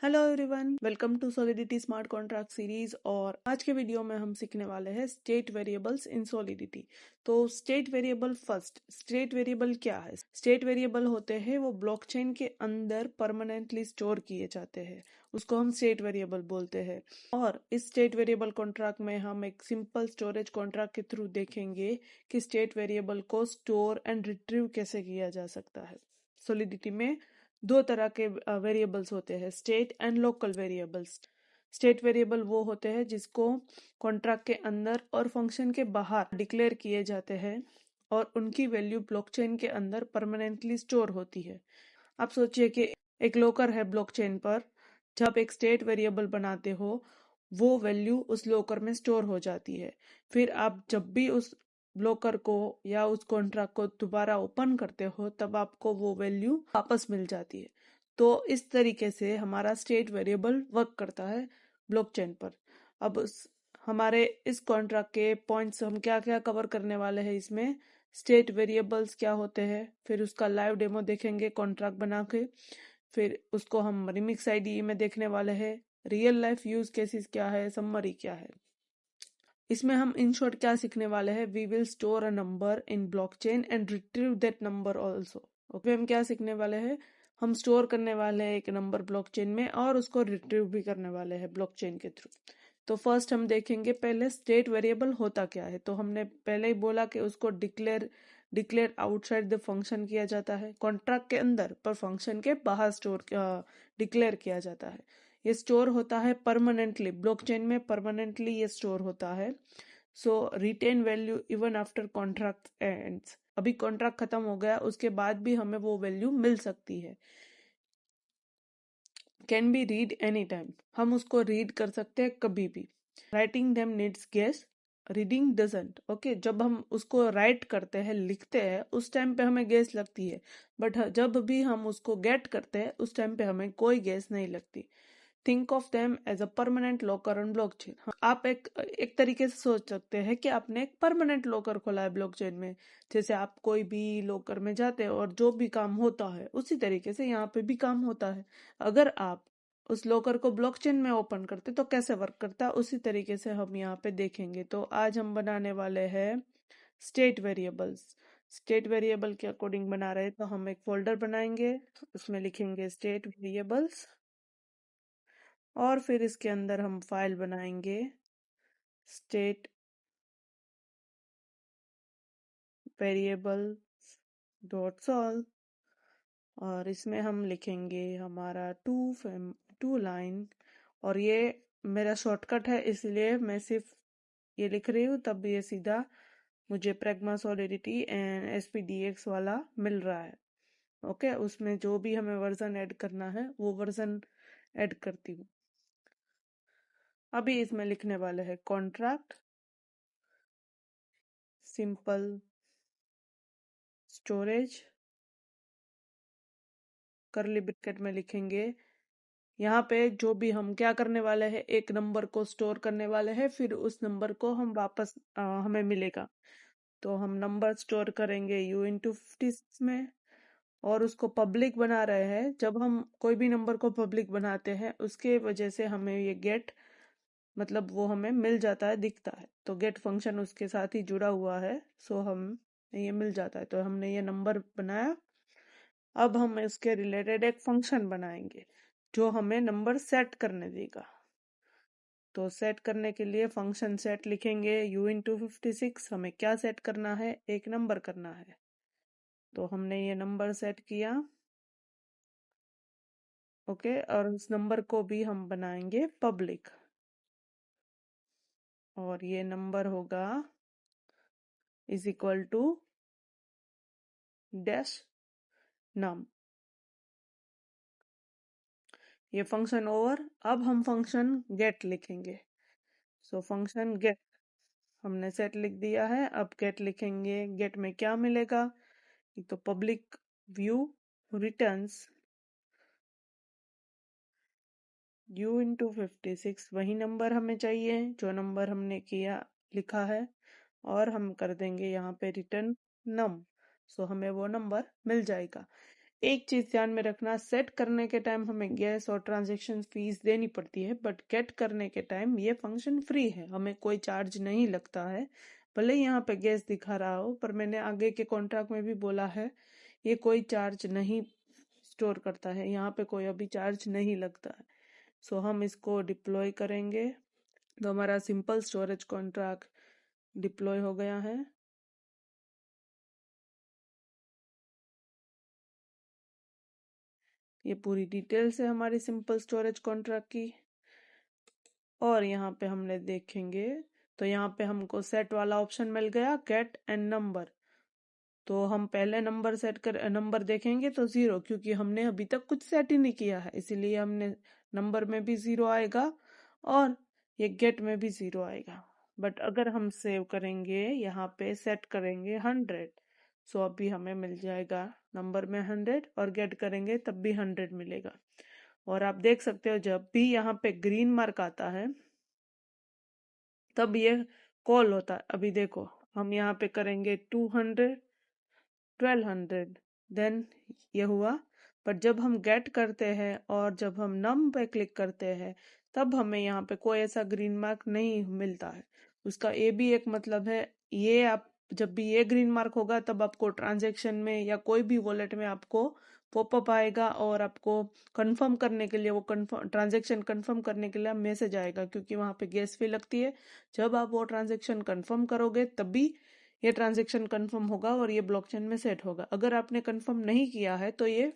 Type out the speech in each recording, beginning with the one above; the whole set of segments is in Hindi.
Hello everyone, welcome to solidity smart contract series. और आज के वीडियो में हम सीखने वाले हैं स्टेट वेरिएबल्स इन सॉलिडिटी। तो state variable first, state variable क्या है? स्टेट वेरिएबल होते हैं वो ब्लॉकचेन के अंदर परमानेंटली स्टोर किए जाते हैं, उसको हम स्टेट वेरिएबल बोलते हैं। और इस स्टेट वेरिएबल कॉन्ट्रैक्ट में हम एक सिंपल स्टोरेज कॉन्ट्रैक्ट के थ्रू देखेंगे कि स्टेट वेरिएबल को स्टोर एंड रिट्रीव कैसे किया जा सकता है। सॉलिडिटी में दो तरह के वेरिएबल्स होते हैं, state and local variables. State variable वो होते हैं जिसको कॉन्ट्रैक्ट के अंदर और फंक्शन के बाहर डिक्लेयर किए जाते हैं और उनकी वैल्यू ब्लॉकचेन के अंदर परमानेंटली स्टोर होती है। आप सोचिए कि एक लोकर है ब्लॉकचेन पर, जब एक स्टेट वेरिएबल बनाते हो वो वैल्यू उस लोकर में स्टोर हो जाती है। फिर आप जब भी उस ब्लॉकर को या उस कॉन्ट्रैक्ट को दोबारा ओपन करते हो तब आपको वो वैल्यू वापस मिल जाती है। तो इस तरीके से हमारा स्टेट वेरिएबल वर्क करता है ब्लॉकचेन पर। अब हमारे इस कॉन्ट्रैक्ट के पॉइंट्स हम क्या क्या कवर करने वाले हैं इसमें, स्टेट वेरिएबल्स क्या होते हैं, फिर उसका लाइव डेमो देखेंगे कॉन्ट्रैक्ट बना के, फिर उसको हम रिमिक्स आईडीई में देखने वाले हैं, रियल लाइफ यूज केसेस क्या है, समरी क्या है। इसमें हम इन शॉर्ट क्या सीखने वाले हैं, we will store a number in blockchain and retrieve that number also. Okay, हम क्या सीखने वाले हैं, हम स्टोर करने वाले हैं एक नंबर ब्लॉकचेन में और उसको रिट्रीव भी करने वाले हैं ब्लॉकचेन के थ्रू। तो फर्स्ट हम देखेंगे पहले स्टेट वेरिएबल होता क्या है। तो हमने पहले ही बोला कि उसको डिक्लेयर आउटसाइड द फंक्शन किया जाता है कॉन्ट्रैक्ट के अंदर, पर फंक्शन के बाहर स्टोर डिक्लेयर किया जाता है। ये स्टोर होता है परमानेंटली, ब्लॉकचेन में परमानेंटली ये स्टोर होता है। So retain value even after contract ends, अभी कॉन्ट्रैक्ट खत्म हो गया उसके बाद भी हमें वो वैल्यू मिल सकती है। Can be read any time, हम उसको रीड कर सकते हैं कभी भी। Writing them needs gas, reading doesn't. Okay, जब हम उसको राइट करते हैं, लिखते हैं, उस टाइम पे हमें गेस लगती है, बट जब भी हम उसको गेट करते हैं उस टाइम पे हमें कोई गेस नहीं लगती। Think of them as a permanent locker on blockchain. आप एक तरीके से सोच सकते हैं कि आपने एक परमानेंट लॉकर खोला है ब्लॉकचेन में। जैसे आप कोई भी लॉकर में जाते हैं और जो भी काम होता है उसी तरीके से यहाँ पे भी काम होता है। अगर आप उस लॉकर को ब्लॉकचेन में ओपन करते तो कैसे वर्क करता है, उसी तरीके से हम यहाँ पे देखेंगे। तो आज हम बनाने वाले हैं स्टेट वेरिएबल्स। स्टेट वेरिएबल के अकॉर्डिंग बना रहे हैं, तो हम एक फोल्डर बनाएंगे, उसमें लिखेंगे स्टेट वेरिएबल्स और फिर इसके अंदर हम फाइल बनाएंगे स्टेट वेरिएबल डॉट सॉल्व। और इसमें हम लिखेंगे हमारा टू लाइन। और ये मेरा शॉर्टकट है इसलिए मैं सिर्फ ये लिख रही हूँ, तब ये सीधा मुझे प्रेग्मा सॉलिडिटी एंड एसपीडीएक्स वाला मिल रहा है। ओके, उसमें जो भी हमें वर्जन ऐड करना है वो वर्जन ऐड करती हूँ। अभी इसमें लिखने वाले हैं कॉन्ट्रैक्ट सिंपल स्टोरेज, करली ब्रैकेट में लिखेंगे। यहाँ पे जो भी हम क्या करने वाले हैं, एक नंबर को स्टोर करने वाले हैं, फिर उस नंबर को हम वापस हमें मिलेगा। तो हम नंबर स्टोर करेंगे U into 56 में और उसको पब्लिक बना रहे हैं। जब हम कोई भी नंबर को पब्लिक बनाते हैं उसके वजह से हमें ये गेट, मतलब वो हमें मिल जाता है, दिखता है। तो गेट फंक्शन उसके साथ ही जुड़ा हुआ है, सो हम ये मिल जाता है। तो हमने ये नंबर बनाया। अब हम इसके रिलेटेड एक फंक्शन बनाएंगे जो हमें नंबर सेट करने देगा। तो सेट करने के लिए फंक्शन सेट लिखेंगे। U into 56 हमें क्या सेट करना है, एक नंबर करना है। तो हमने ये नंबर सेट किया। ओके, और उस नंबर को भी हम बनाएंगे पब्लिक। और ये नंबर होगा इज इक्वल टू डैश नम। ये फंक्शन ओवर। अब हम फंक्शन गेट लिखेंगे। सो फंक्शन गेट हमने सेट लिख दिया है, अब गेट लिखेंगे। गेट में क्या मिलेगा, तो public view returns U into 56, वही नंबर हमें चाहिए जो नंबर हमने किया लिखा है। और हम कर देंगे यहाँ पे रिटर्न नम। सो हमें वो नंबर मिल जाएगा। एक चीज ध्यान में रखना, सेट करने के टाइम हमें गैस और ट्रांजैक्शन फीस देनी पड़ती है, बट गेट करने के टाइम ये फंक्शन फ्री है, हमें कोई चार्ज नहीं लगता है। भले ही यहाँ पे गैस दिखा रहा हो, पर मैंने आगे के कॉन्ट्रैक्ट में भी बोला है ये कोई चार्ज नहीं स्टोर करता है, यहाँ पे कोई अभी चार्ज नहीं लगता है। सो हम इसको डिप्लॉय करेंगे तो हमारा सिंपल स्टोरेज कॉन्ट्रैक्ट डिप्लॉय हो गया है। ये पूरी डिटेल्स है हमारी सिंपल स्टोरेज कॉन्ट्रैक्ट की। और यहाँ पे हमने देखेंगे तो यहाँ पे हमको सेट वाला ऑप्शन मिल गया, गेट एंड नंबर। तो हम पहले नंबर देखेंगे तो 0, क्योंकि हमने अभी तक कुछ सेट ही नहीं किया है, इसीलिए हमने नंबर में भी 0 आएगा और ये गेट में भी 0 आएगा। बट अगर हम सेव करेंगे, यहाँ पे सेट करेंगे 100, सो अभी हमें मिल जाएगा नंबर में 100, और गेट करेंगे तब भी 100 मिलेगा। और आप देख सकते हो जब भी यहाँ पे ग्रीन मार्क आता है तब ये कॉल होता है। अभी देखो हम यहाँ पे करेंगे 200, 1200, देन ये हुआ। पर जब हम गेट करते हैं और जब हम नम पे क्लिक करते हैं तब हमें यहाँ पे कोई ऐसा ग्रीन मार्क नहीं मिलता है। उसका ये भी एक मतलब है, ये आप जब भी ये ग्रीन मार्क होगा तब आपको ट्रांजैक्शन में या कोई भी वॉलेट में आपको पॉपअप आएगा और आपको कंफर्म करने के लिए, वो कंफर्म ट्रांजैक्शन कंफर्म करने के लिए मैसेज आएगा, क्योंकि वहां पे गैस फी लगती है। जब आप वो ट्रांजैक्शन कंफर्म करोगे तभी ये ट्रांजैक्शन कंफर्म होगा और ये ब्लॉकचेन में सेट होगा। अगर आपने कंफर्म नहीं किया है तो ये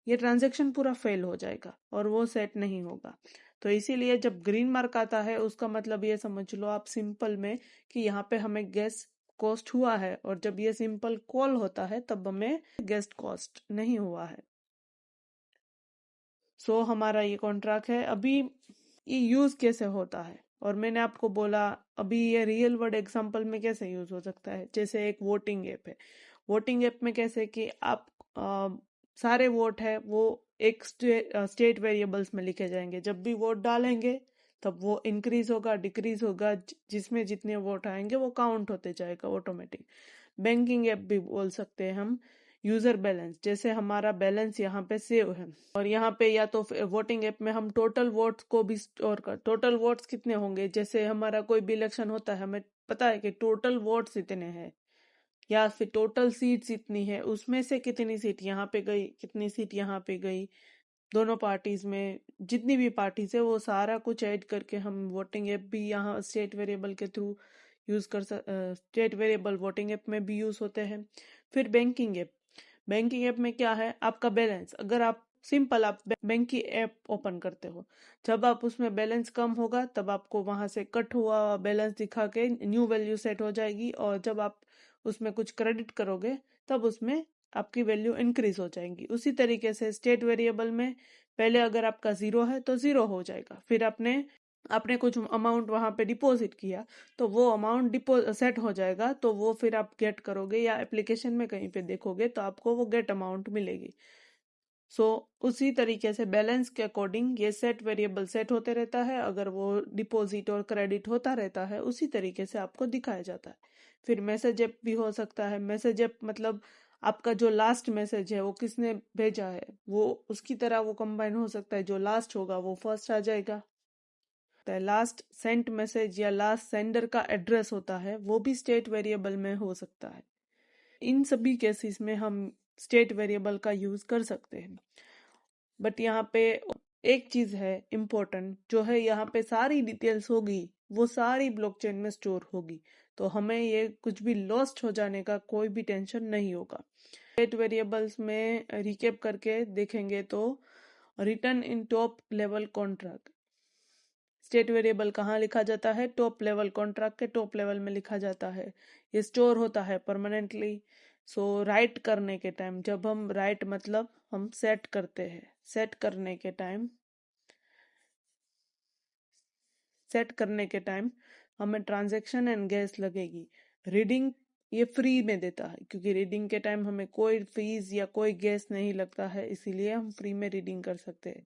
ट्रांजैक्शन पूरा फेल हो जाएगा और वो सेट नहीं होगा। तो इसीलिए जब ग्रीन मार्क आता है उसका मतलब ये समझ लो आप सिंपल में कि यहाँ पे हमें गैस कॉस्ट हुआ है, और जब ये सिंपल कॉल होता है तब हमें गेस्ट कॉस्ट नहीं हुआ है। सो हमारा ये कॉन्ट्रैक्ट है। अभी ये यूज कैसे होता है, और मैंने आपको बोला अभी ये रियल वर्ल्ड एग्जांपल में कैसे यूज हो सकता है। जैसे एक वोटिंग ऐप है, वोटिंग ऐप में कैसे कि आप सारे वोट है वो एक स्टेट वेरिएबल्स में लिखे जाएंगे, जब भी वोट डालेंगे तब वो इंक्रीज होगा डिक्रीज होगा, जिसमें जितने वोट आएंगे वो काउंट होते जाएगा ऑटोमेटिक। बैंकिंग ऐप भी बोल सकते हैं हम। यूजर बैलेंस, जैसे हमारा बैलेंस यहाँ पे सेव है और यहाँ पे या तो वोटिंग ऐप में हम टोटल वोट्स को भी स्टोर कर, टोटल वोट्स कितने होंगे, जैसे हमारा कोई भी इलेक्शन होता है हमें पता है कि टोटल वोट्स इतने हैं, या फिर टोटल सीट्स इतनी है, उसमें से कितनी सीट यहाँ पे गई, कितनी सीट यहाँ पे गई, दोनों पार्टीज में जितनी भी पार्टीज है वो सारा कुछ ऐड करके हम वोटिंग ऐप भी यहाँ स्टेट वेरिएबल के थ्रू यूज कर स्टेट वेरिएबल वोटिंग ऐप में भी यूज होते हैं। फिर बैंकिंग ऐप, बैंकिंग ऐप में क्या है, आपका बैलेंस, अगर आप सिंपल आप बैंक की ऐप ओपन करते हो, जब आप उसमें बैलेंस कम होगा तब आपको वहां से कट हुआ बैलेंस दिखा के न्यू वैल्यू सेट हो जाएगी, और जब आप उसमें कुछ क्रेडिट करोगे तब उसमें आपकी वैल्यू इंक्रीज हो जाएगी। उसी तरीके से स्टेट वेरिएबल में पहले अगर आपका 0 है तो 0 हो जाएगा, फिर आपने आपने कुछ अमाउंट वहां पे डिपॉजिट किया तो वो अमाउंट सेट हो जाएगा, तो वो फिर आप गेट करोगे या एप्लीकेशन में कहीं पे देखोगे तो आपको वो गेट अमाउंट मिलेगी। सो उसी तरीके से बैलेंस के अकॉर्डिंग ये सेट वेरिएबल सेट होते रहता है, अगर वो डिपॉजिट और क्रेडिट होता रहता है उसी तरीके से आपको दिखाया जाता है। फिर मैसेज ऐप भी हो सकता है। मैसेज ऐप मतलब आपका जो लास्ट मैसेज है वो किसने भेजा है, वो उसकी तरह वो कंबाइन हो सकता है, जो लास्ट होगा वो फर्स्ट आ जाएगा। लास्ट सेंट मैसेज या लास्ट सेंडर का एड्रेस होता है वो भी स्टेट वेरिएबल में हो सकता है। इन सभी केसेस में हम स्टेट वेरिएबल का यूज कर सकते हैं। बट यहाँ पे एक चीज है इम्पोर्टेंट, जो है यहाँ पे सारी डिटेल्स होगी वो सारी ब्लॉकचेन में स्टोर होगी, तो हमें ये कुछ भी लॉस्ट हो जाने का कोई भी टेंशन नहीं होगा। स्टेट वेरिएबल्स में रिकेप करके देखेंगे तो return in top level contract, state variable कहाँ लिखा जाता है, टॉप लेवल कॉन्ट्रैक्ट के टॉप लेवल में लिखा जाता है। ये स्टोर होता है परमानेंटली। सो राइट करने के टाइम, जब हम राइट मतलब हम सेट करते हैं, सेट करने के टाइम सेट करने के टाइम हमें ट्रांजैक्शन एंड गैस लगेगी। रीडिंग ये फ्री में देता है, क्योंकि रीडिंग के टाइम हमें कोई फीस या कोई गैस नहीं लगता है, इसीलिए हम फ्री में रीडिंग कर सकते हैं।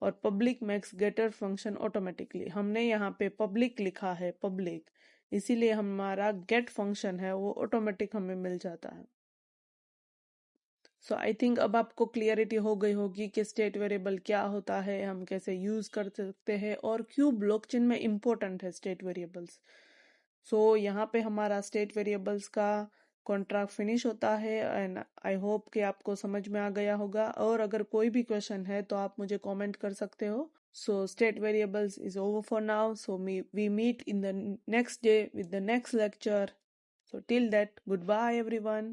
और public max getter function automatically, हमने यहाँ पे पब्लिक लिखा है, पब्लिक, इसीलिए हमारा गेट फंक्शन है वो ऑटोमेटिक हमें मिल जाता है। सो आई थिंक अब आपको क्लियरिटी हो गई होगी कि स्टेट वेरिएबल क्या होता है, हम कैसे यूज कर सकते हैं और क्यों ब्लॉकचेन में इम्पोर्टेंट है स्टेट वेरिएबल्स। सो यहाँ पे हमारा स्टेट वेरिएबल्स का कॉन्ट्रैक्ट फिनिश होता है एंड आई होप कि आपको समझ में आ गया होगा। और अगर कोई भी क्वेश्चन है तो आप मुझे कमेंट कर सकते हो। So state variables is over for now, so we meet in the next day with the next lecture. So till that, goodbye everyone.